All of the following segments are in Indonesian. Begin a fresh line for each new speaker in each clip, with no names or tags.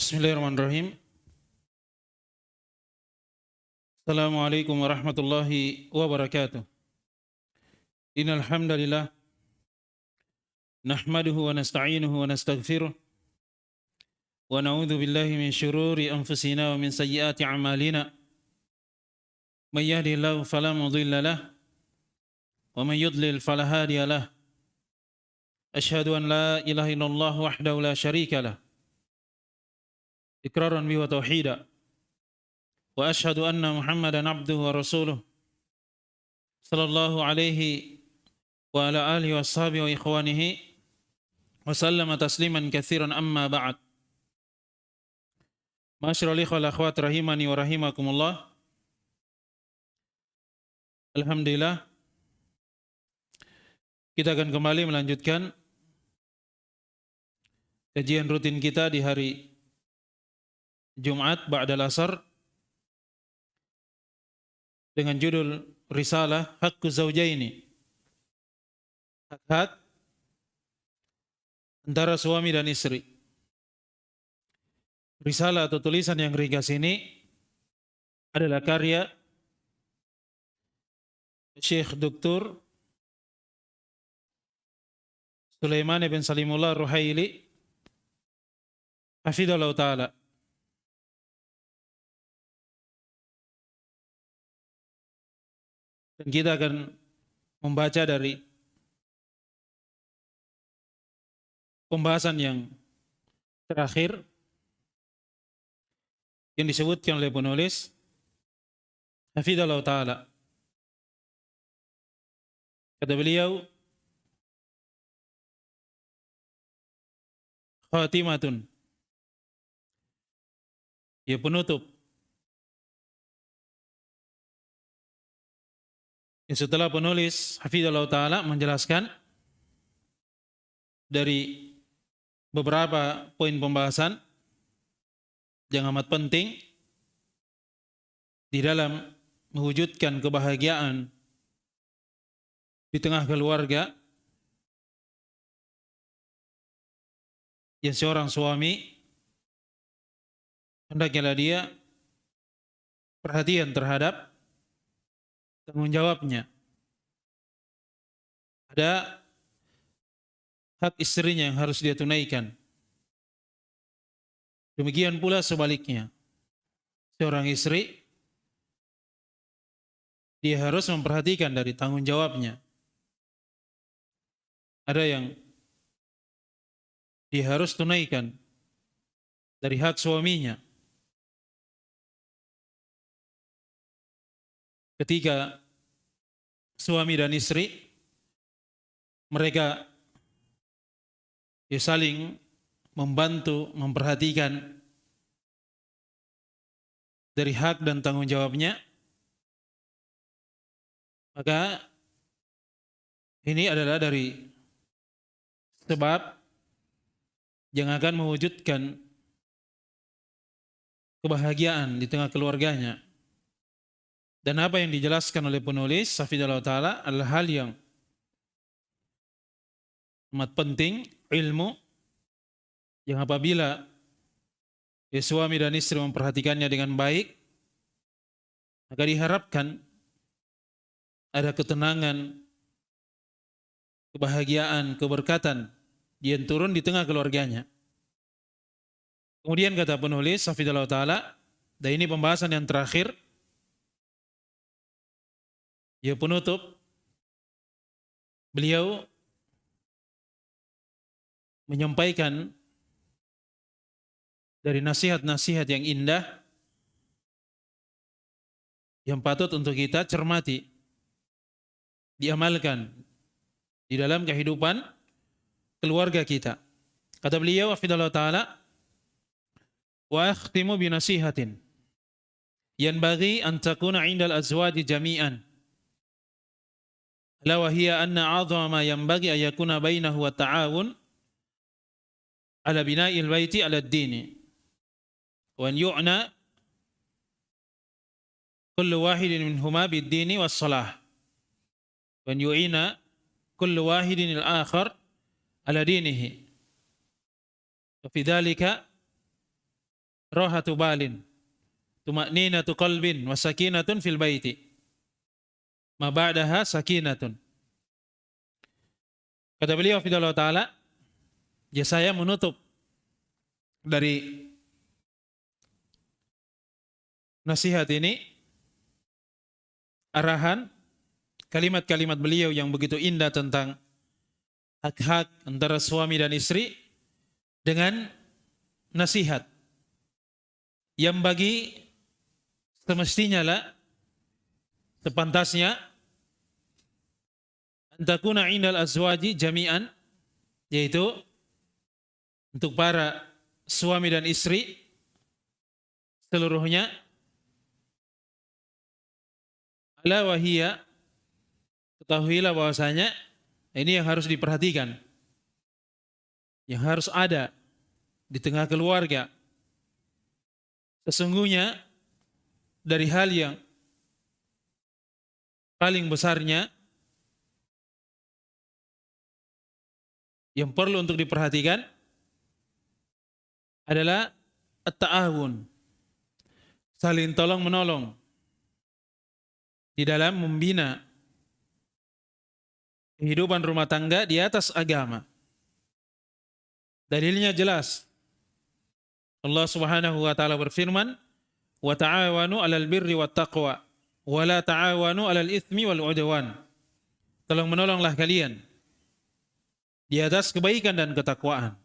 Bismillahirrahmanirrahim. Assalamualaikum warahmatullahi wabarakatuh. Innal hamdalillah nahmaduhu wa nasta'inuhu wa nastaghfiruh wa na'udzu billahi min syururi anfusina wa min sayyiati a'malina. May yahdihillahu fala mudilla lahu wa may yudlil fala hadiya lahu. Asyhadu an la ilaha illallah wahdahu la syarika lahu iqraran bihi wa tauhida. Wa asyhadu anna Muhammadan abduhu wa rasuluh sallallahu alaihi wa ala alihi wa sahbihi wa ikhwanihi wa sallama tasliman katsiran amma ba'd. Ma'asyiral ikhwah wal akhwat rahimani wa rahimakumullah. Alhamdulillah kita akan kembali melanjutkan kajian rutin kita di hari Jumat ba'dal asar dengan judul Risalah Haqqu Zawjaini, hak-hak antara suami dan istri. Risalah atau tulisan yang ringkas ini adalah karya Syekh Dr. Sulaiman bin Salimullah Ruhaili hafidhallahu ta'ala. Dan kita akan membaca dari pembahasan yang terakhir yang disebutkan oleh penulis hafidhallahu ta'ala. Kata beliau, khatimatun, ya penutup. Setelah penulis hafidhallahu ta'ala menjelaskan dari beberapa poin pembahasan yang amat penting di dalam mewujudkan kebahagiaan di tengah keluarga, yang seorang suami hendaknya dia perhatian terhadap tanggung jawabnya. Ada hak istrinya yang harus dia tunaikan. Demikian pula sebaliknya. Seorang istri dia harus memperhatikan dari tanggung jawabnya. Ada yang dia harus tunaikan dari hak suaminya. Ketika suami dan istri mereka saling membantu, memperhatikan dari hak dan tanggung jawabnya, maka ini adalah dari sebab yang akan mewujudkan kebahagiaan di tengah keluarganya. Dan apa yang dijelaskan oleh penulis hafidhallahu ta'ala adalah hal yang amat penting, ilmu yang apabila suami dan istri memperhatikannya dengan baik, maka diharapkan ada ketenangan, kebahagiaan, keberkatan yang turun di tengah keluarganya. Kemudian kata penulis hafidhallahu ta'ala, dan ini pembahasan yang terakhir, ya penutup, beliau menyampaikan dari nasihat-nasihat yang indah yang patut untuk kita cermati, diamalkan di dalam kehidupan keluarga kita. Kata beliau hafidhallahu ta'ala, wa akhtimu bi nasihatin yanbaghi an takuna 'indal azwaji jami'an, la wa hiya anna 'azama ma yanbaghi an yakuna bainahu wa ta'awun ala bina'il baiti ala ad-dini wa an yu'na kullu wahidin minhuma bid-dini was-salah wa an yu'ina kullu wahidin al-akhar ala dinihi wa fi dhalika rahatu balin, tuma'ninatu qalbin, wa sakinatun fil baiti. Ma ba'daha sakinatun. Kata beliau Fidallahu Ta'ala, ya saya menutup dari nasihat ini, arahan, kalimat-kalimat beliau yang begitu indah tentang hak-hak antara suami dan istri, dengan nasihat yang bagi semestinya lah, sepantasnya, antakuna indal azwaji jami'an, yaitu untuk para suami dan istri seluruhnya, ala wahiyya, ketahuilah bahwasanya ini yang harus diperhatikan, yang harus ada di tengah keluarga. Sesungguhnya dari hal yang paling besarnya yang perlu untuk diperhatikan adalah at-ta'awun, saling tolong menolong di dalam membina kehidupan rumah tangga di atas agama. Dalilnya jelas. Allah Subhanahu wa taala berfirman, "Wa ta'awanu 'alal birri wat taqwa, wa la ta'awanu 'alal itsmi wal 'udwan." Tolong menolonglah kalian di atas kebaikan dan ketakwaan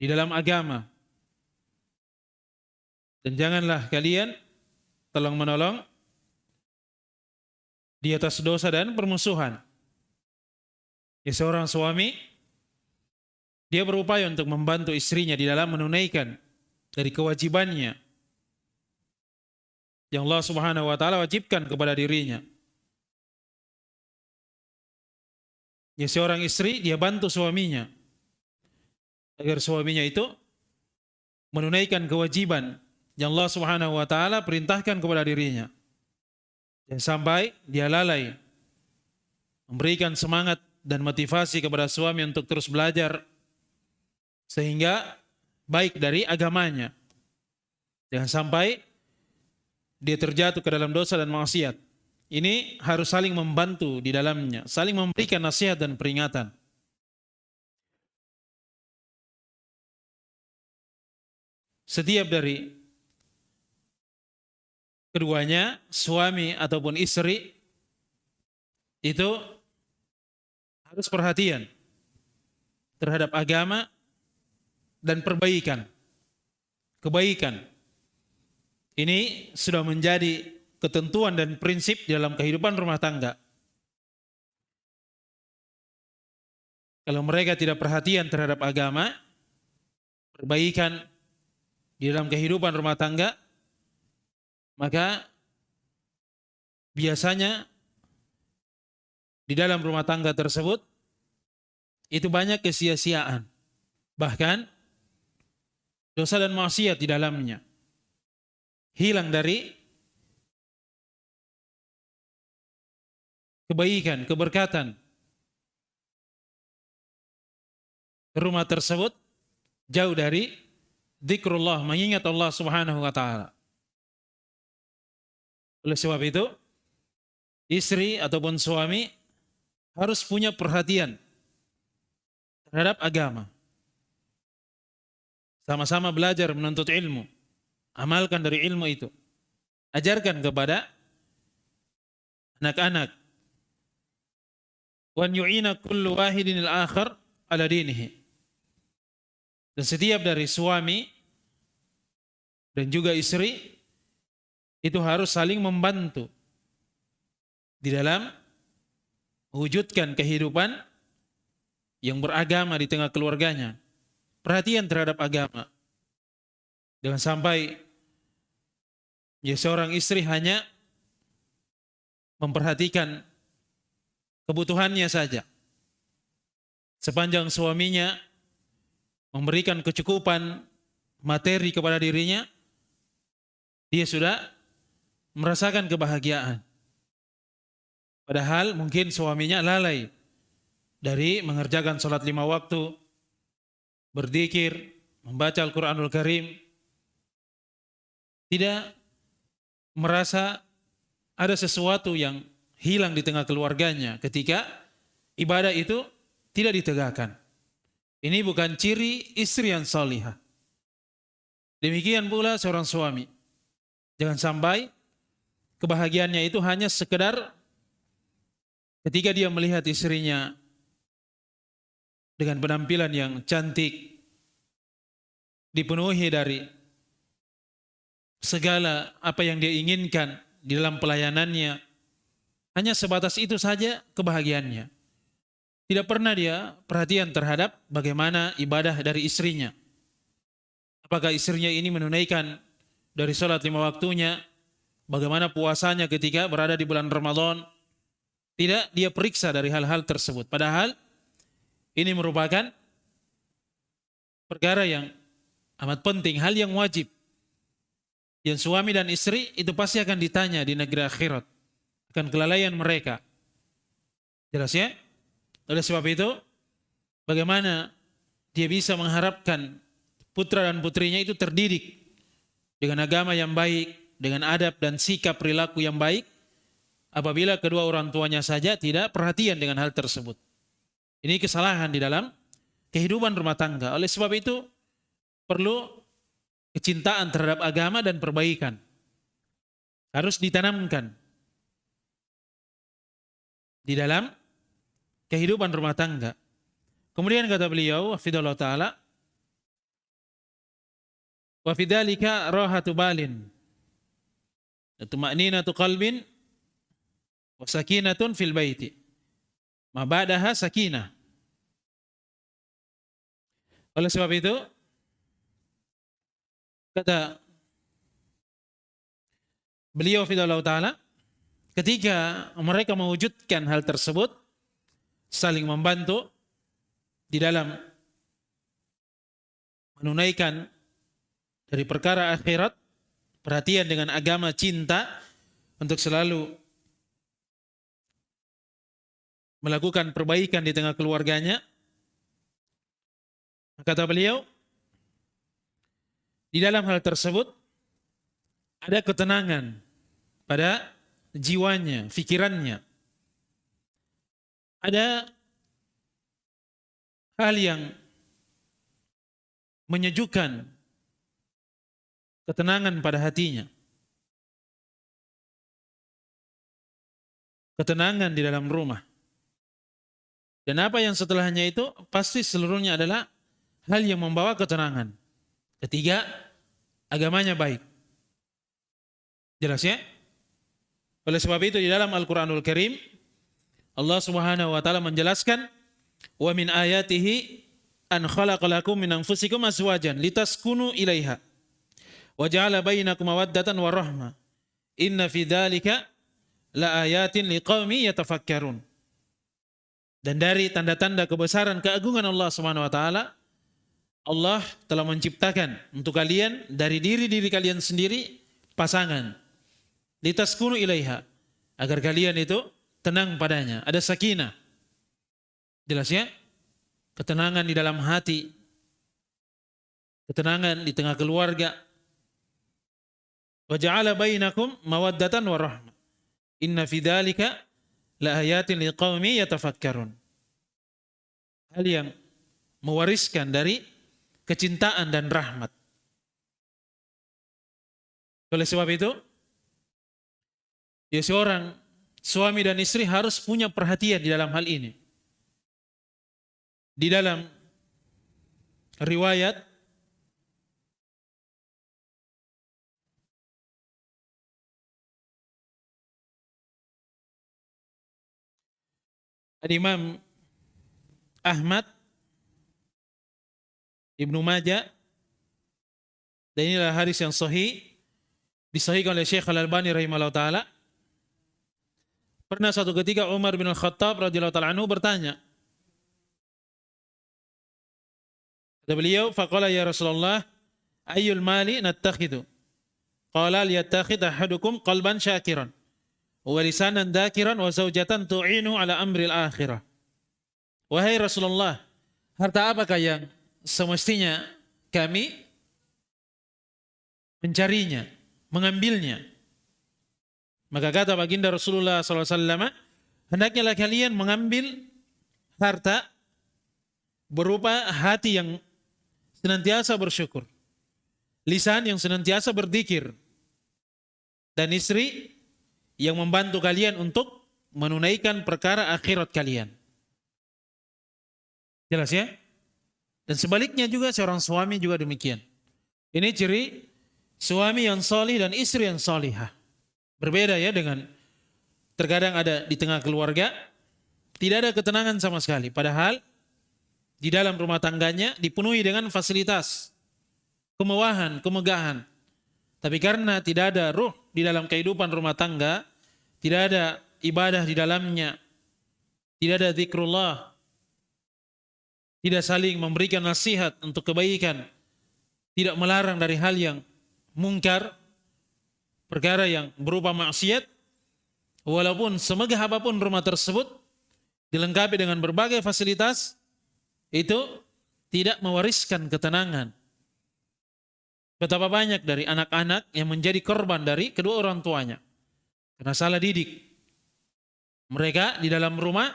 di dalam agama. Dan janganlah kalian tolong menolong di atas dosa dan permusuhan. Ya, seorang suami, dia berupaya untuk membantu istrinya di dalam menunaikan dari kewajibannya yang Allah Subhanahu wa taala wajibkan kepada dirinya. Ya, seorang istri, dia bantu suaminya agar suaminya itu menunaikan kewajiban yang Allah Subhanahu wa taala perintahkan kepada dirinya. Jangan sampai dia lalai memberikan semangat dan motivasi kepada suami untuk terus belajar sehingga baik dari agamanya. Jangan sampai dia terjatuh ke dalam dosa dan maksiat. Ini harus saling membantu di dalamnya, saling memberikan nasihat dan peringatan. Setiap dari keduanya, suami ataupun istri, itu harus perhatian terhadap agama dan perbaikan, kebaikan. Ini sudah menjadi ketentuan dan prinsip dalam kehidupan rumah tangga. Kalau mereka tidak perhatian terhadap agama, perbaikan di dalam kehidupan rumah tangga, maka biasanya di dalam rumah tangga tersebut itu banyak kesia-siaan, bahkan dosa dan maksiat di dalamnya. Hilang dari kebaikan, keberkatan rumah tersebut, jauh dari zikrullah, mengingat Allah Subhanahu wa taala. Oleh sebab itu, istri ataupun suami harus punya perhatian terhadap agama. Sama-sama belajar menuntut ilmu. Amalkan dari ilmu itu. Ajarkan kepada anak-anak. Wan yu'ina kullu wahidin al-akhar ala dinihi. Dan setiap dari suami dan juga istri itu harus saling membantu di dalam mewujudkan kehidupan yang beragama di tengah keluarganya. Perhatian terhadap agama. Jangan sampai ya seorang istri hanya memperhatikan kebutuhannya saja. Sepanjang suaminya memberikan kecukupan materi kepada dirinya, dia sudah merasakan kebahagiaan. Padahal mungkin suaminya lalai dari mengerjakan sholat 5 waktu, berzikir, membaca Al-Quranul Karim, tidak merasa ada sesuatu yang hilang di tengah keluarganya ketika ibadah itu tidak ditegakkan. Ini bukan ciri istri yang salihah. Demikian pula seorang suami. Jangan sampai kebahagiaannya itu hanya sekedar ketika dia melihat istrinya dengan penampilan yang cantik, dipenuhi dari segala apa yang dia inginkan di dalam pelayanannya, hanya sebatas itu saja kebahagiaannya. Tidak pernah dia perhatian terhadap bagaimana ibadah dari istrinya. Apakah istrinya ini menunaikan dari sholat 5 waktunya, bagaimana puasanya ketika berada di bulan Ramadan. Tidak dia periksa dari hal-hal tersebut. Padahal ini merupakan perkara yang amat penting, hal yang wajib. Yang suami dan istri itu pasti akan ditanya di negeri akhirat akan kelalaian mereka. Jelas ya? Oleh sebab itu, bagaimana dia bisa mengharapkan putra dan putrinya itu terdidik dengan agama yang baik, dengan adab dan sikap perilaku yang baik, apabila kedua orang tuanya saja tidak perhatian dengan hal tersebut. Ini kesalahan di dalam kehidupan rumah tangga. Oleh sebab itu, perlu kecintaan terhadap agama dan perbaikan. Harus ditanamkan di dalam kehidupan rumah tangga. Kemudian kata beliau, hafizallahu taala, wa fidzalika rahatu balin, tuma'ninatu qalbin wa sakinatun fil baiti. Ma ba'daha sakinah. Oleh sebab itu, kata beliau hafizallahu taala, ketika mereka mewujudkan hal tersebut, saling membantu di dalam menunaikan dari perkara akhirat, perhatian dengan agama, cinta untuk selalu melakukan perbaikan di tengah keluarganya. Kata beliau, di dalam hal tersebut ada ketenangan pada jiwanya, fikirannya. Ada hal yang menyejukkan, ketenangan pada hatinya. Ketenangan di dalam rumah. Dan apa yang setelahnya itu pasti seluruhnya adalah hal yang membawa ketenangan. Ketiga, agamanya baik. Jelas ya? Oleh sebab itu di dalam Al-Quranul Karim, Allah Subhanahu wa taala menjelaskan, wa min ayatihi an khalaqalakum min anfusikum azwajan litaskunu ilaiha wa ja'ala bainakum mawaddatan wa rahmah. Inna fi dzalika la ayatin liqaumi yatafakkarun. Dan dari tanda-tanda kebesaran keagungan Allah Subhanahu wa taala, Allah telah menciptakan untuk kalian dari diri-diri kalian sendiri pasangan. Litaskunu ilaiha, agar kalian itu tenang padanya, ada sakinah. Jelas ya? Ketenangan di dalam hati, ketenangan di tengah keluarga. Wa ja'ala bainakum mawaddatan wa rahmah. Inna fi dzalika la ayatin liqaumi yatafakkarun. Hal yang mewariskan dari kecintaan dan rahmat. Oleh sebab itu, ya seorang suami dan istri harus punya perhatian di dalam hal ini. Di dalam riwayat Imam Ahmad, Ibnu Majah, dan inilah hadis yang sahih, disahihkan oleh Syekh Al-Albani rahimahullah ta'ala. Pernah suatu ketika Umar bin Al-Khattab radhiyallahu ta'ala anhu bertanya, kata beliau, faqala ya Rasulullah, ayyul mali nattakhidu? Qala liyattakhid ahadukum qalban syakiran wa lisanan dhakiran wa zawjatan tu'inu ala amril akhirah. Wahai Rasulullah, harta apakah yang semestinya kami mencarinya, mengambilnya. Maka kata baginda Rasulullah SAW, hendaknya kalian mengambil harta berupa hati yang senantiasa bersyukur, lisan yang senantiasa berzikir, dan istri yang membantu kalian untuk menunaikan perkara akhirat kalian. Jelas ya? Dan sebaliknya juga seorang suami juga demikian. Ini ciri suami yang salih dan istri yang salihah. Berbeda ya dengan terkadang ada di tengah keluarga tidak ada ketenangan sama sekali. Padahal di dalam rumah tangganya dipenuhi dengan fasilitas, kemewahan, kemegahan. Tapi karena tidak ada ruh di dalam kehidupan rumah tangga, tidak ada ibadah di dalamnya, tidak ada zikrullah, tidak saling memberikan nasihat untuk kebaikan, tidak melarang dari hal yang mungkar, perkara yang berupa maksiat, walaupun semegah apapun rumah tersebut, dilengkapi dengan berbagai fasilitas, itu tidak mewariskan ketenangan. Betapa banyak dari anak-anak yang menjadi korban dari kedua orang tuanya karena salah didik. Mereka di dalam rumah,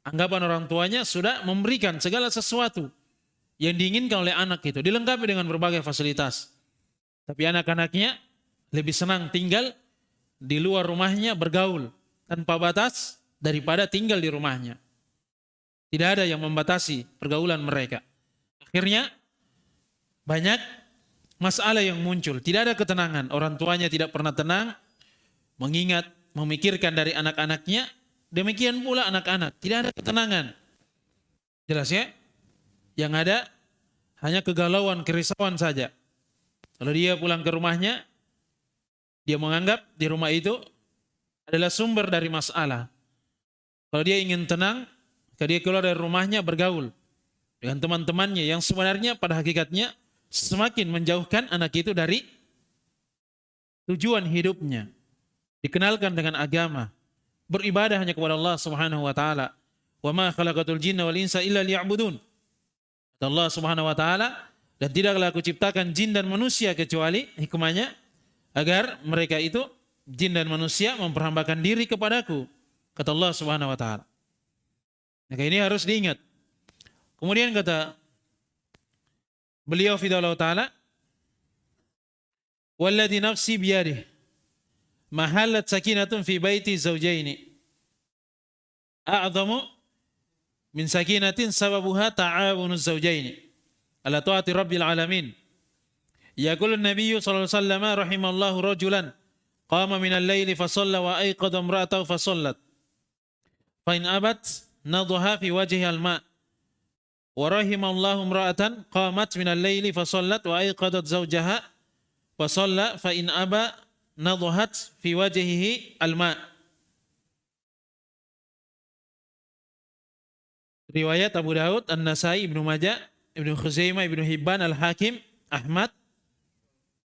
anggapan orang tuanya sudah memberikan segala sesuatu yang diinginkan oleh anak itu, dilengkapi dengan berbagai fasilitas. Tapi anak-anaknya lebih senang tinggal di luar rumahnya, bergaul tanpa batas daripada tinggal di rumahnya. Tidak ada yang membatasi pergaulan mereka. Akhirnya banyak masalah yang muncul, tidak ada ketenangan. Orang tuanya tidak pernah tenang, mengingat, memikirkan dari anak-anaknya. Demikian pula anak-anak, tidak ada ketenangan. Jelas ya? Yang ada hanya kegalauan, kerisauan saja. Kalau dia pulang ke rumahnya, dia menganggap di rumah itu adalah sumber dari masalah. Kalau dia ingin tenang, kalau dia keluar dari rumahnya bergaul dengan teman-temannya yang sebenarnya pada hakikatnya semakin menjauhkan anak itu dari tujuan hidupnya. Dikenalkan dengan agama, beribadah hanya kepada Allah Subhanahu wa taala. Wa ma khalaqatul jinna wal insa illa liya'budun. Kata Allah Subhanahu wa taala, dan tidaklah aku ciptakan jin dan manusia kecuali hikmahnya agar mereka itu jin dan manusia memperhambakan diri kepadaku, kata Allah Subhanahu wa taala. Maka ini harus diingat. Kemudian kata beliau fidallahu taala, walladzi nafsi biyadihi mahallat sakinatun fi baiti zawjaini a'zamu min sakinatin sababuha ta'awunuz zawjaini ala ta'ati rabbil alamin. Yaqulu an-nabiy sallallahu alaihi wasallam rahimallahu rajulan qama min al-laili fa shalla wa ayqadha imra'atahu fa shallat fa in abat nadhaha fi wajhiha al-ma' wa rahimallahu imra'atan qamat min al-laili fa shallat wa ayqadat zawjaha fa shalla fa in aba nadhahat fi wajhihi al-ma'. Riwayat Abu Daud, An-Nasai, Ibnu Majah, Ibnu Khuzaimah, Ibnu Hibban, Al-Hakim, Ahmad,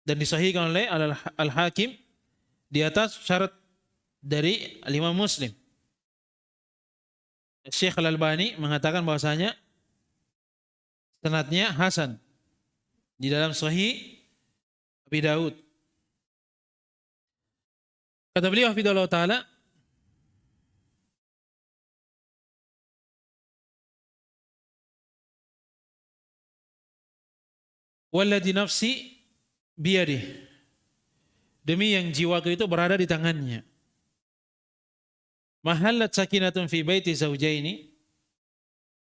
dan disahihkan oleh Al-Hakim di atas syarat dari Imam Muslim. Syekh Al-Albani mengatakan bahwasanya sanadnya hasan di dalam Sahih Abi Daud. Kata beliau hafizallahu taala, walladzi nafsi biyadih, demi yang jiwaku itu berada di tangannya. Mahallat sakinatun fi baiti zawjaini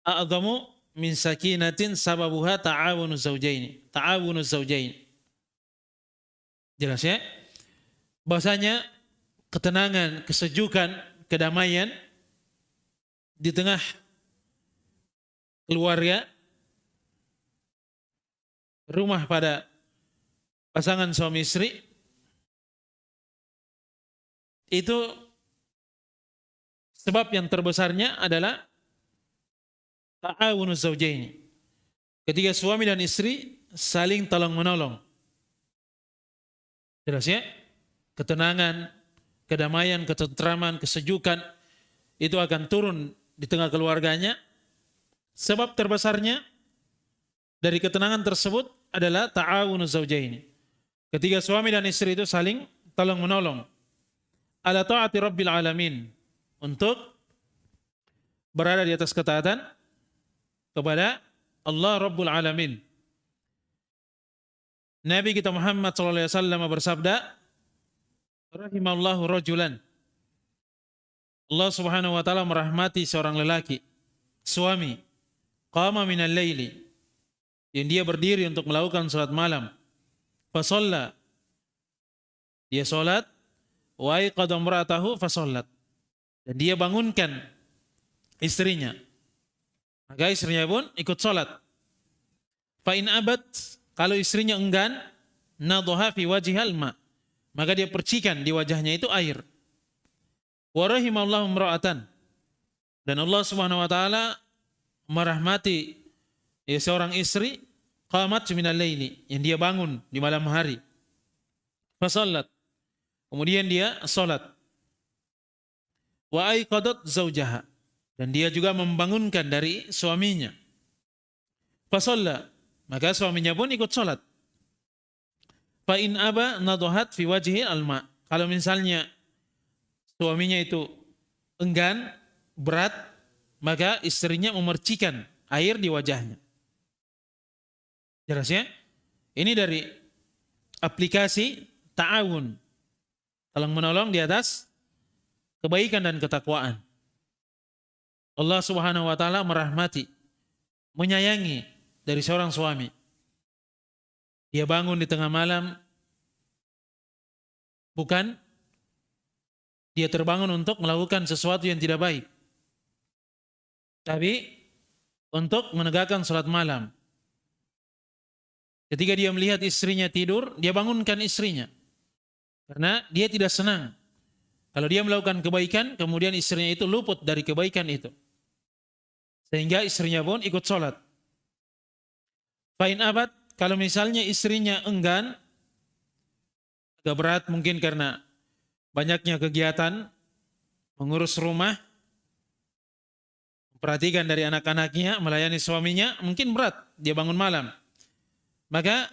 a'zamu min sakinatin sababuha ta'awunuz zawjaini. Jelas ya? Bahasanya ketenangan, kesejukan, kedamaian di tengah keluarga, rumah pada pasangan suami istri, itu sebab yang terbesarnya adalah ta'awunuz zawjaini. Ketika suami dan istri saling tolong menolong. Jelas ya? Ketenangan, kedamaian, ketentraman, kesejukan itu akan turun di tengah keluarganya. Sebab terbesarnya dari ketenangan tersebut adalah ta'awunuz zaujaini. Ketika suami dan istri itu saling tolong menolong ala ta'ati rabbil alamin, untuk berada di atas ketaatan kepada Allah Rabbul Alamin. Nabi kita Muhammad SAW bersabda, rahimallahu rajulan, Allah Subhanahu wa taala merahmati seorang lelaki, suami, qama minal laili, yang dia berdiri untuk melakukan salat malam, fa shalla, dia salat, wa aiqadha imra'atahu fa shallat, dan dia bangunkan istrinya, maka istrinya pun ikut salat. Fa in abad, kalau istrinya enggan, nadhaha fi wajhihal ma, maka dia percikan di wajahnya itu air. Wa rahimallahu imra'atan, dan Allah Subhanahu wa taala merahmati seorang istri, qamat minal laili, yang dia bangun di malam hari, fa shallat, kemudian dia salat, wa aiqadat zaujaha, dan dia juga membangunkan dari suaminya, fa shalla, maka suaminya pun ikut salat. Fa in aba nadhahat fi wajhi alma, kalau misalnya suaminya itu enggan, berat, maka istrinya memercikan air di wajahnya. Jelas ya? Ini dari aplikasi ta'awun, tolong menolong di atas kebaikan dan ketakwaan. Allah Subhanahu wa taala merahmati, menyayangi dari seorang suami. Dia bangun di tengah malam, bukan dia terbangun untuk melakukan sesuatu yang tidak baik, tapi untuk menegakkan salat malam. Ketika dia melihat istrinya tidur, dia bangunkan istrinya, karena dia tidak senang kalau dia melakukan kebaikan, kemudian istrinya itu luput dari kebaikan itu, sehingga istrinya pun ikut sholat. Fa'in abad, kalau misalnya istrinya enggan, agak berat mungkin karena banyaknya kegiatan, mengurus rumah, memperhatikan dari anak-anaknya, melayani suaminya, mungkin berat, dia bangun malam. Maka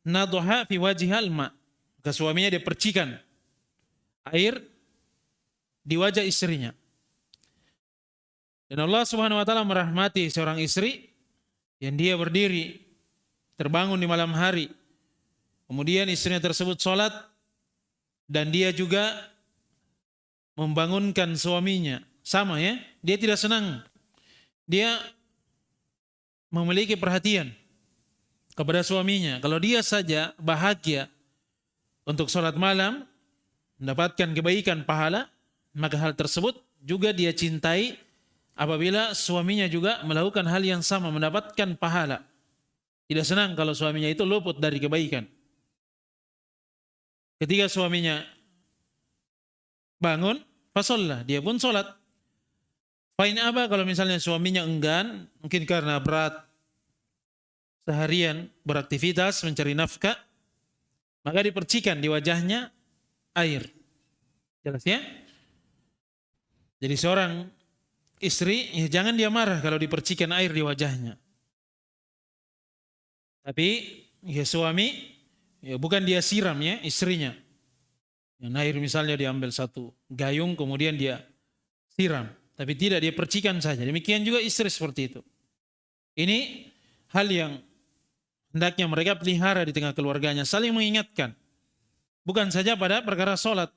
nadhaha fi wajhihal ma, ke suaminya dia percikan air di wajah istrinya. Dan Allah Subhanahu wa taala merahmati seorang istri yang dia berdiri, terbangun di malam hari, kemudian istrinya tersebut sholat, dan dia juga membangunkan suaminya. Sama ya, dia tidak senang, dia memiliki perhatian kepada suaminya. Kalau dia saja bahagia untuk sholat malam, mendapatkan kebaikan pahala, maka hal tersebut juga dia cintai apabila suaminya juga melakukan hal yang sama, mendapatkan pahala. Tidak senang kalau suaminya itu luput dari kebaikan. Ketika suaminya bangun, fasollah, dia pun sholat. Fa'in aba, kalau misalnya suaminya enggan, mungkin karena berat seharian beraktivitas mencari nafkah, maka dipercikan di wajahnya air. Jelas ya? Jadi seorang istri, ya jangan dia marah kalau dipercikan air di wajahnya. Tapi ya suami, ya bukan dia siram ya istrinya. Yang air misalnya diambil satu gayung kemudian dia siram, tapi tidak, dia percikan saja. Demikian juga istri seperti itu. Ini hal yang hendaknya mereka pelihara di tengah keluarganya, saling mengingatkan. Bukan saja pada perkara sholat,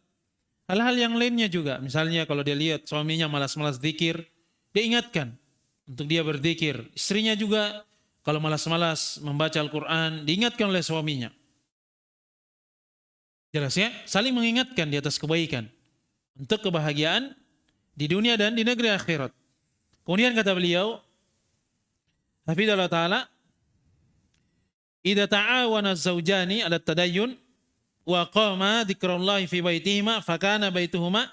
hal-hal yang lainnya juga. Misalnya kalau dia lihat suaminya malas-malas zikir, dia ingatkan untuk dia berzikir. Istrinya juga kalau malas-malas membaca Al-Quran, diingatkan oleh suaminya. Jelas ya? Saling mengingatkan di atas kebaikan untuk kebahagiaan di dunia dan di negeri akhirat. Kemudian kata beliau, hafidhallahu ta'ala, idza ta'awana az-zawjani 'ala at-tadayyun wa qama dzikrallahi fi baitihima fakana baituhuma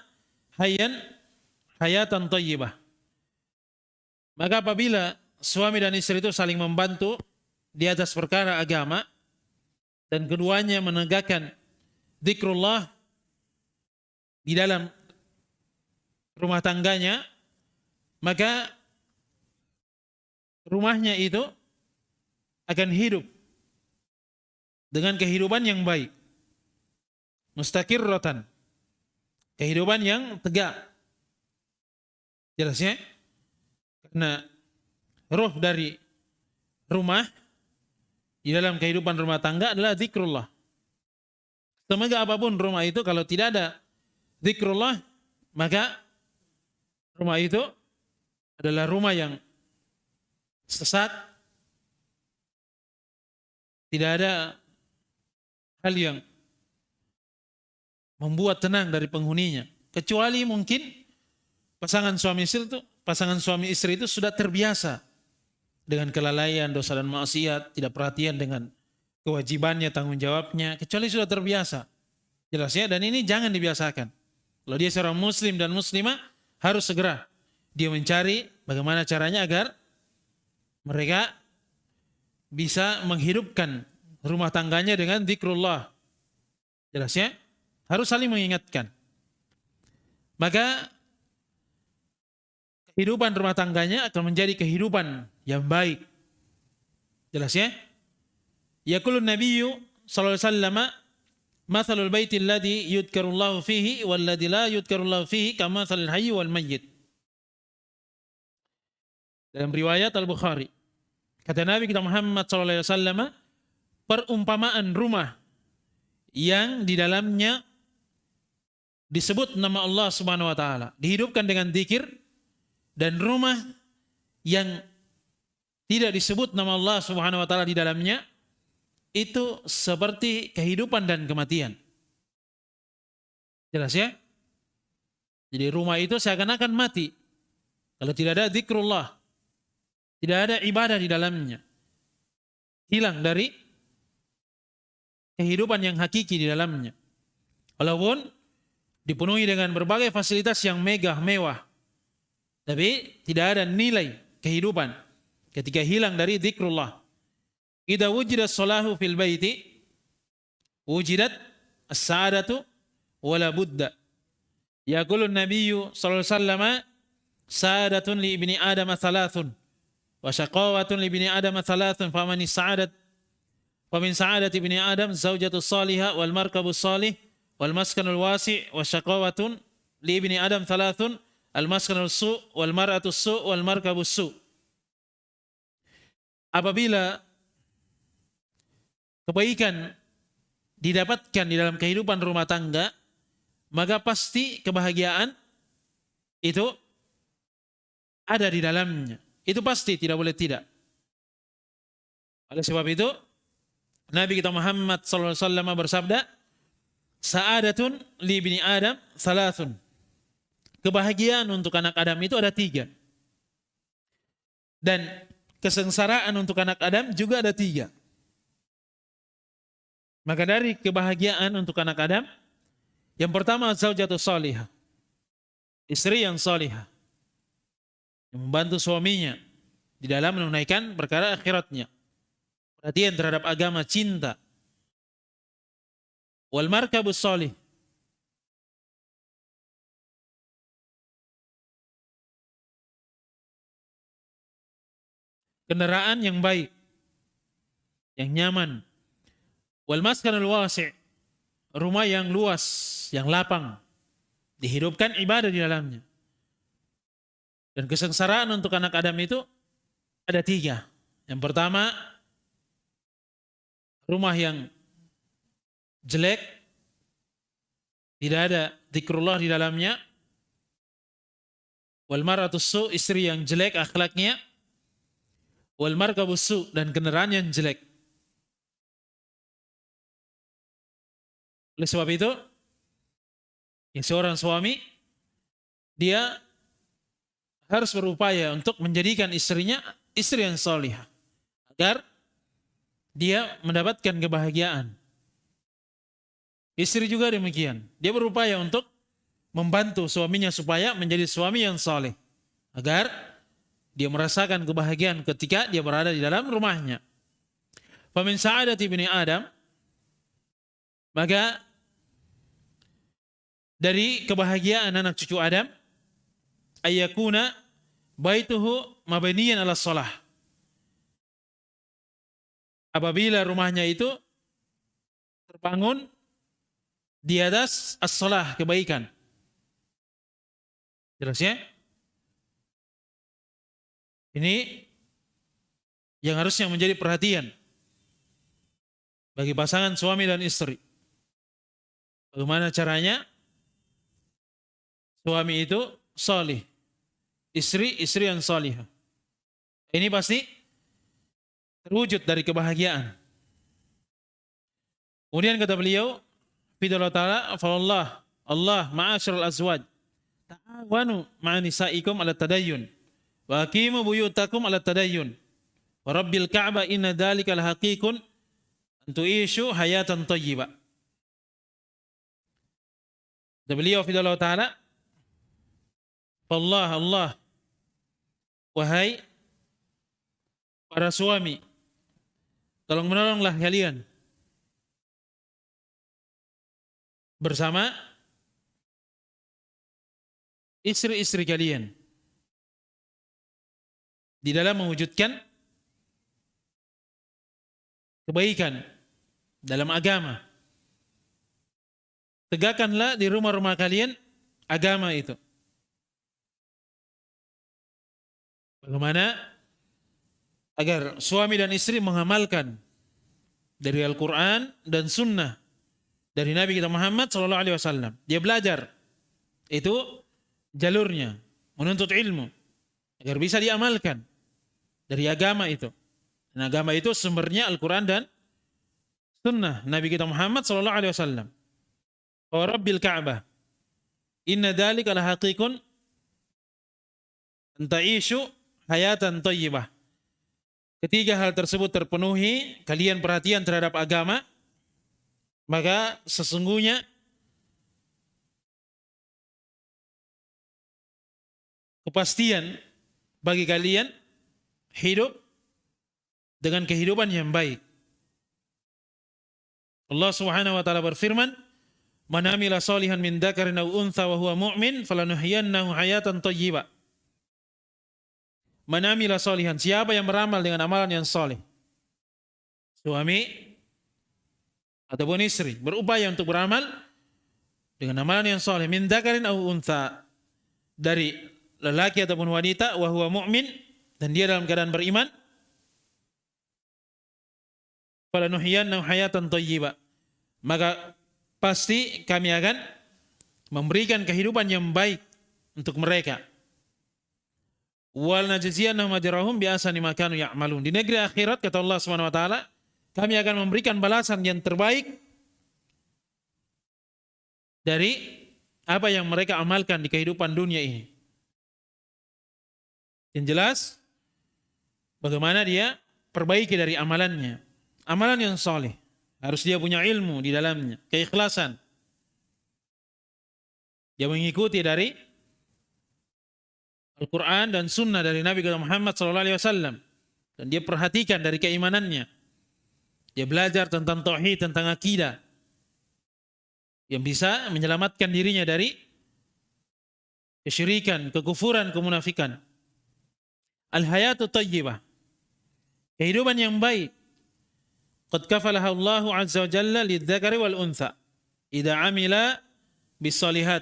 hayatan thayyibah. Maka apabila suami dan istri itu saling membantu di atas perkara agama dan keduanya menegakkan zikrullah di dalam rumah tangganya, maka rumahnya itu akan hidup dengan kehidupan yang baik, mustaqirratan, kehidupan yang tegak. Jelas ya? Karena roh dari rumah di dalam kehidupan rumah tangga adalah zikrullah. Semoga apapun rumah itu, kalau tidak ada zikrullah, maka rumah itu adalah rumah yang sesat. Tidak ada hal yang membuat tenang dari penghuninya, kecuali mungkin pasangan suami istri itu sudah terbiasa dengan kelalaian, dosa dan maksiat, tidak perhatian dengan kewajibannya, tanggung jawabnya, kecuali sudah terbiasa. Jelas ya, dan ini jangan dibiasakan. Kalau dia seorang muslim dan muslimah, harus segera dia mencari bagaimana caranya agar mereka bisa menghidupkan rumah tangganya dengan zikrullah. Jelas ya? Harus saling mengingatkan. Maka kehidupan rumah tangganya akan menjadi kehidupan yang baik. Jelas ya? Yaqulun Nabiyyu sallallahu alaihi wasallam, "Mathalul baiti alladhi yudhkarullahu fihi walladhi la yudhkarullahu fihi kamathalil hayyi wal mayyit." Dalam riwayat Al-Bukhari, kata Nabi kita Muhammad sallallahu alaihi wasallam, perumpamaan rumah yang di dalamnya disebut nama Allah Subhanahu wa taala, dihidupkan dengan zikir, dan rumah yang tidak disebut nama Allah Subhanahu wa taala di dalamnya, itu seperti kehidupan dan kematian. Jelas ya? Jadi rumah itu seakan-akan mati kalau tidak ada zikrullah, tidak ada ibadah di dalamnya. Hilang dari kehidupan yang hakiki di dalamnya. Walaupun dipenuhi dengan berbagai fasilitas yang megah, mewah, tapi tidak ada nilai kehidupan ketika hilang dari zikrullah. Idza wujidat salahu fil baiti wujidat as-sa'adatu wala budda. Yaqulun Nabiyyu sallallahu alaihi wasallam, sa'adatun li ibni Adam thalathun wa syaqawatun li ibni Adam thalathun faman sa'adat famin sa'adat ibni Adam zaujatu salihah wal markabu salih wal maskanul wasi' wa syaqawatun li ibni Adam thalathun al maskanul su' wal mar'atu su' wal markabu su'. Apabila kebaikan didapatkan di dalam kehidupan rumah tangga, maka pasti kebahagiaan itu ada di dalamnya. Itu pasti, tidak boleh tidak. Oleh sebab itu, Nabi kita Muhammad sallallahu alaihi wasallam bersabda, "Sa'adatun li ibni Adam thalathun." Kebahagiaan untuk anak Adam itu ada 3. Dan kesengsaraan untuk anak Adam juga ada 3. Maka dari kebahagiaan untuk anak Adam, yang pertama zaujatu salihah, istri yang salihah, yang membantu suaminya di dalam menunaikan perkara akhiratnya, perhatian terhadap agama, cinta. Wal markabus salih, kendaraan yang baik, yang nyaman. Wal maskanul wasi', rumah yang luas, yang lapang, dihidupkan ibadah di dalamnya. Dan kesengsaraan untuk anak Adam itu ada 3. Yang pertama, rumah yang jelek, tidak ada zikrullah di dalamnya. Wal mar'atus su', istri yang jelek akhlaknya. Wal markabus su', dan kendaraan yang jelek. Oleh sebab itu, seorang suami, dia harus berupaya untuk menjadikan istrinya istri yang salihah, agar dia mendapatkan kebahagiaan. Istri juga demikian. Dia berupaya untuk membantu suaminya supaya menjadi suami yang saleh, agar dia merasakan kebahagiaan ketika dia berada di dalam rumahnya. Famin sa'adati ibni Adam, maka dari kebahagiaan anak cucu Adam, ayyakuna baituhu mabniyan ala shalah, apabila rumahnya itu terbangun di atas as-salah, kebaikan. Jelas ya? Ini yang harusnya menjadi perhatian bagi pasangan suami dan istri. Bagaimana caranya suami itu salih, istri yang salihah. Ini pasti terwujud dari kebahagiaan. Kemudian kata beliau, Fidallah Ta'ala, Fallah, Allah ma'asyarul azwaj, ta'awanu ma'anisaikum ala tadayyun, wa aqimu buyutakum ala tadayyun, wa rabbil ka'bah inna dhalika lahaqikun antu'ishu hayatan tayyibah. Kata beliau, Fidallah Ta'ala, Fallah, Allah, wahai para suami, tolong menolonglah kalian bersama istri-istri kalian di dalam mewujudkan kebaikan dalam agama. Tegakkanlah di rumah-rumah kalian agama itu. Bagaimana agar suami dan istri mengamalkan dari Al-Quran dan Sunnah dari Nabi kita Muhammad SAW. Dia belajar, itu jalurnya, menuntut ilmu agar bisa diamalkan dari agama itu. Dan agama itu sumbernya Al-Quran dan Sunnah Nabi kita Muhammad SAW. Wa Rabbil Ka'bah inna dhalika lahaqiqun anta'ishu hayatan tayyibah. Ketiga hal tersebut terpenuhi, kalian perhatian terhadap agama, maka sesungguhnya kepastian bagi kalian hidup dengan kehidupan yang baik. Allah Subhanahu wa taala berfirman, "Man amila shalihan min dzakarin aw untha wa huwa mu'min falanuhyiyannahu hayatan thayyibah." Man amila shalihan, siapa yang beramal dengan amalan yang saleh? Suami ataupun istri berupaya untuk beramal dengan amalan yang saleh, min dzakarin aw untha, dari lelaki ataupun wanita, wa huwa mu'min, dan dia dalam keadaan beriman, falanuhyiyannahu hayatan thayyibah, maka pasti kami akan memberikan kehidupan yang baik untuk mereka. Wal najziyannahum ajrahum bi ahsani ma kanu ya'malun. Di negeri akhirat, kata Allah Subhanahu wa taala, kami akan memberikan balasan yang terbaik dari apa yang mereka amalkan di kehidupan dunia ini. Yang jelas bagaimana dia perbaiki dari amalannya. Amalan yang saleh harus dia punya ilmu di dalamnya, keikhlasan. Dia mengikuti dari Al-Quran dan Sunnah dari Nabi Muhammad SAW, dan dia perhatikan dari keimanannya. Dia belajar tentang tauhid, tentang akidah, yang bisa menyelamatkan dirinya dari kesyirikan, kekufuran, kemunafikan. Al-hayatu tayyibah, kehidupan yang baik. Qad kafalaha Allahu azza wa jalla lidzakari wal untha idza amila bisalihat.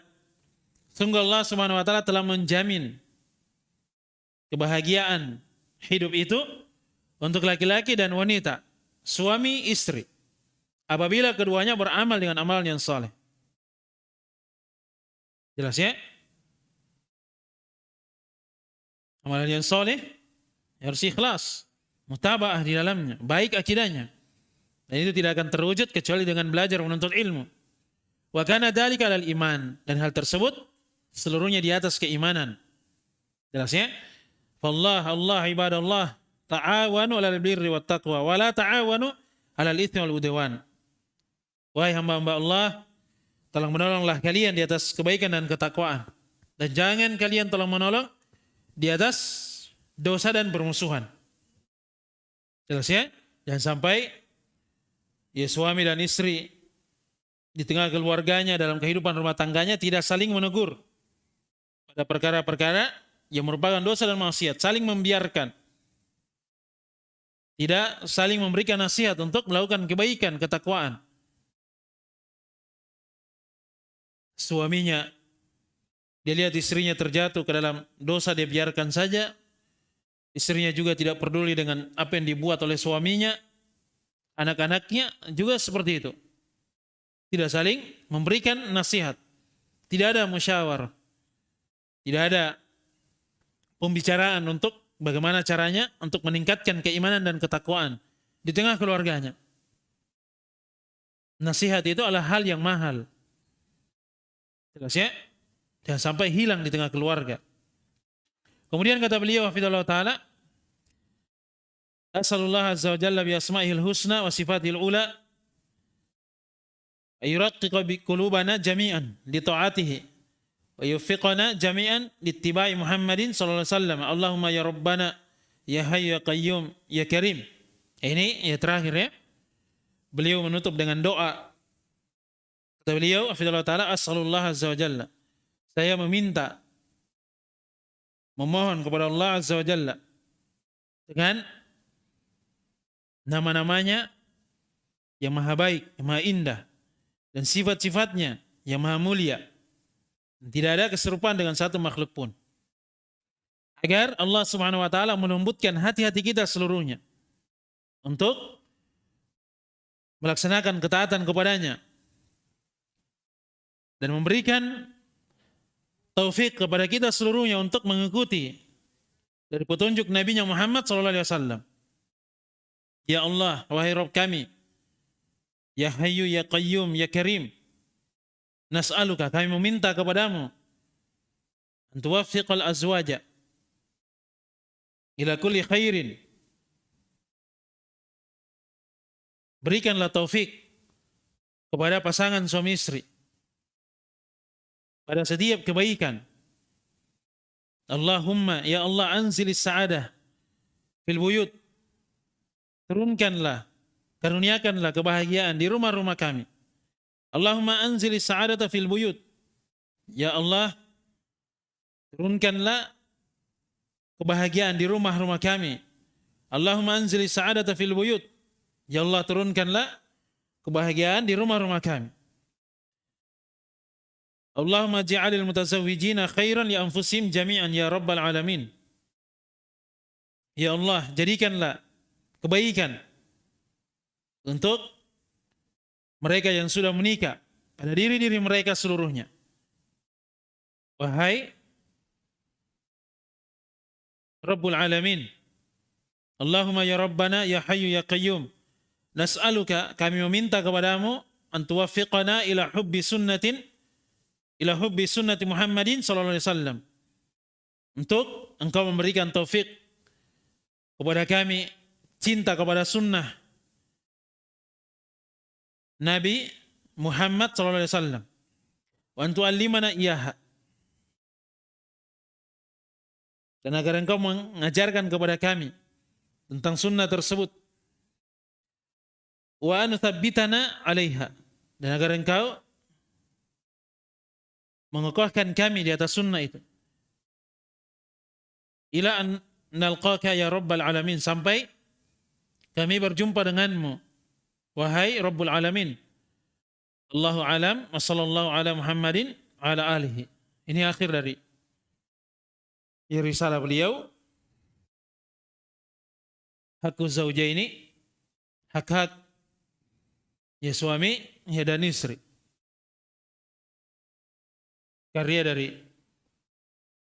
Sungguh Allah Subhanahu wa taala telah menjamin kebahagiaan hidup itu untuk laki-laki dan wanita, suami istri, apabila keduanya beramal dengan amalan yang saleh. Jelas ya? Amalan yang saleh harus ikhlas, mutaba'ah di dalamnya, baik akidahnya. Dan itu tidak akan terwujud kecuali dengan belajar menuntut ilmu. Wa kana dzalika alal iman, dan hal tersebut seluruhnya di atas keimanan. Jelas ya? Fallah, Allah, ibadallah, ta'awanu 'alal birri wat taqwa wa la ta'awanu 'alal itsmi wal udwan. Wahai hamba-hamba Allah, tolong menolonglah kalian di atas kebaikan dan ketakwaan, dan jangan kalian tolong menolong di atas dosa dan permusuhan. Jelas ya? Jangan sampai ya suami dan istri di tengah keluarganya, dalam kehidupan rumah tangganya, tidak saling menegur pada perkara-perkara yang merupakan dosa dan maksiat, saling membiarkan. Tidak saling memberikan nasihat untuk melakukan kebaikan, ketakwaan. Suaminya, dia lihat istrinya terjatuh ke dalam dosa, dia biarkan saja. Istrinya juga tidak peduli dengan apa yang dibuat oleh suaminya. Anak-anaknya juga seperti itu. Tidak saling memberikan nasihat. Tidak ada musyawarah. Tidak ada pembicaraan untuk bagaimana caranya untuk meningkatkan keimanan dan ketakwaan di tengah keluarganya. Nasihat itu adalah hal yang mahal. Jelas ya? Jangan sampai hilang di tengah keluarga. Kemudian kata beliau hafizallahu taala, As'alullah azza wa jalla bi asma'ihil husna wa sifatihil ula ayuraqqiqa bi qulubana jami'an li ta'atihi wa yuwaffiqana jami'an li ittiba'i Muhammadin sallallahu alaihi wasallam. Allahumma ya rabbana ya hayyu ya qayyum ya karim. Ini ya terakhir ya. Beliau menutup dengan doa. Kata beliau hafizallahu taala, as'alullah azza wa jalla, saya memohon kepada Allah azza wa jalla dengan nama-namanya yang maha baik, yang maha indah, dan sifat-sifatnya yang maha mulia. Tidak ada keserupaan dengan satu makhluk pun. Agar Allah subhanahu wa ta'ala melembutkan hati-hati kita seluruhnya untuk melaksanakan ketaatan kepadanya dan memberikan taufik kepada kita seluruhnya untuk mengikuti dari petunjuk Nabi Muhammad SAW. Ya Allah, wahai Rabb kami, ya Hayyu ya Qayyum ya Karim, nas'aluka, kami meminta kepadamu, antuwaffiqal azwaja ila kulli khairin, berikanlah taufik kepada pasangan suami istri pada setiap kebaikan. Allahumma ya Allah anzilis sa'adah fil buyut, turunkanlah, karuniakanlah kebahagiaan di rumah-rumah kami. Allahumma anzilis sa'adata fil buyut, ya Allah turunkanlah kebahagiaan di rumah-rumah kami. Allahumma anzilis sa'adata fil buyut, ya Allah turunkanlah kebahagiaan di rumah-rumah kami. Allahumma ja'alil mutazawwijina khairan li anfusihim jami'an ya rabbal alamin. Ya Allah, jadikanlah kebaikan untuk mereka yang sudah menikah pada diri-diri mereka seluruhnya. Wahai Rabbul Alamin, Allahumma ya Rabbana ya Hayyu ya Qayyum, nas'aluka, kami meminta kepadamu, antuwaffiqana ila hubbi sunnati Muhammadin sallallahu alaihi wasallam, untuk engkau memberikan taufik kepada kami cinta kepada sunnah Nabi Muhammad sallallahu alaihi wasallam, wa antu'allimana iyaha, dan agar engkau mengajarkan kepada kami tentang sunnah tersebut, wa anuthabbitana 'alaiha, dan agar engkau mengokohkan kami di atas sunnah itu, ila an nalqaka ya rabbal alamin, sampai kami berjumpa denganmu wahai Rabbul Alamin. Allahu alam wa sallallahu ala Muhammadin ala alihi. Ini akhir dari risalah beliau. Hakku zaujaini, hak-hak ya suami ya dan istri. Karya dari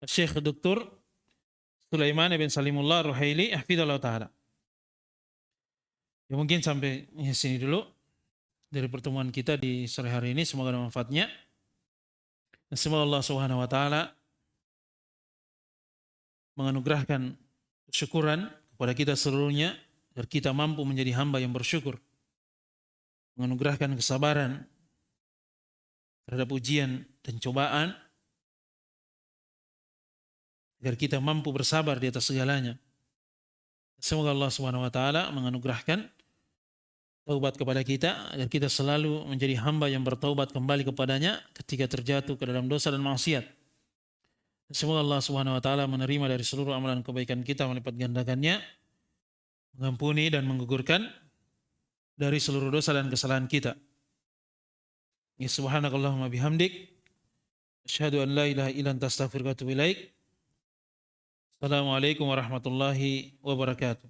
Syekh Dr. Sulaiman bin Salimullah Ruhaili hafizallahu taala. Ya mungkin sampai sini dulu dari pertemuan kita di sore hari ini, semoga ada manfaatnya. Dan semoga Allah Subhanahu wa taala menganugerahkan kesyukuran kepada kita seluruhnya agar kita mampu menjadi hamba yang bersyukur. Menganugerahkan kesabaran terhadap ujian dan cobaan agar kita mampu bersabar di atas segalanya. Semoga Allah Subhanahu wa taala menganugerahkan taubat kepada kita agar kita selalu menjadi hamba yang bertaubat kembali kepadanya ketika terjatuh ke dalam dosa dan maksiat. Semoga Allah Subhanahu wa taala menerima dari seluruh amalan kebaikan kita, melipat gandakannya, mengampuni dan menggugurkan dari seluruh dosa dan kesalahan kita. Ya subhanakallahumma bihamdik, asyhadu an la ilaha illa anta astaghfiruka wa atubu ilaik. Assalamualaikum warahmatullahi wabarakatuh.